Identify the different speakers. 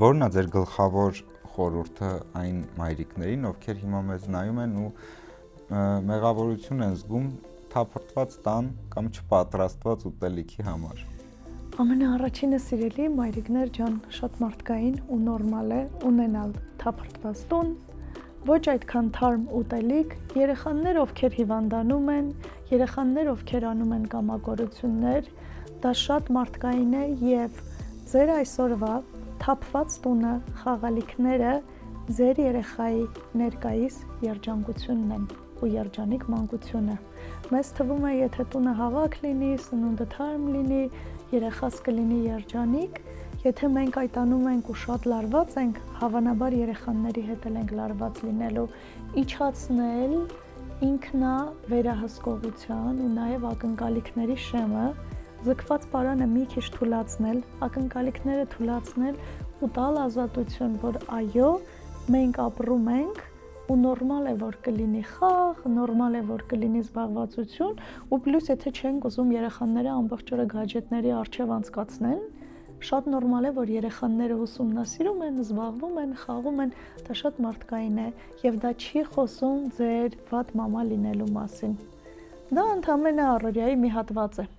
Speaker 1: Որն է ձեր գլխավոր խորհուրդը այն մայրիկներին, ովքեր հիմա մեզ նայում են ու մեղավորություն են զգում թափրտված տան կամ չպատրաստված ուտելիքի համար։
Speaker 2: Ամենաառաջինը սիրելի մայրիկներ ջան, շատ մարդկային ու նորմալ է ունենալ թափրտված տուն, ոչ այդքան թարմ ուտելիք, երեխաներ, ովքեր հիվանդանում են, երեխաներ, ովքեր անում են կամակորություններ, դա շատ մարդկային է եւ ձեր այսօրվա թափված տունը, խաղալիքները ձեր երեխայի ներկայիս երջանկությունն են ու երջանիկ մանկությունը։ Մեզ թվում է, եթե տունը հավաք լինի, սնունդը թարմ լինի, երեխաս կլինի երջանիկ, եթե մենք այդ անում ենք ու շատ լարված ենք, հավանաբար երեխաների հետ էլ ենք լարված լինելու։ Իջացնել ինքնավերահսկողության ու նաև ակնկալիքների շեմը, զգված պարանը մի քիչ թուլացնել, ակնկալիքները թուլացնել ու տալ ազատություն, որ այո, մենք ապրում ենք ու նորմալ է, որ կլինի խաղ, նորմալ է, որ կլինի զբաղվածություն ու պլյուս եթե չենք ուզում երեխաները ամբողջ օրը գադջետների առջև անցկացնեն, շատ նորմալ է, որ երեխաները ուսումնասիրում են, զբաղվում են, խաղում են, դա շատ մարդկային է եւ դա չի խոսում ձեր վատ մամա լինելու մասին։ Դա ընդհանրապես առօրյայի մի հատված է։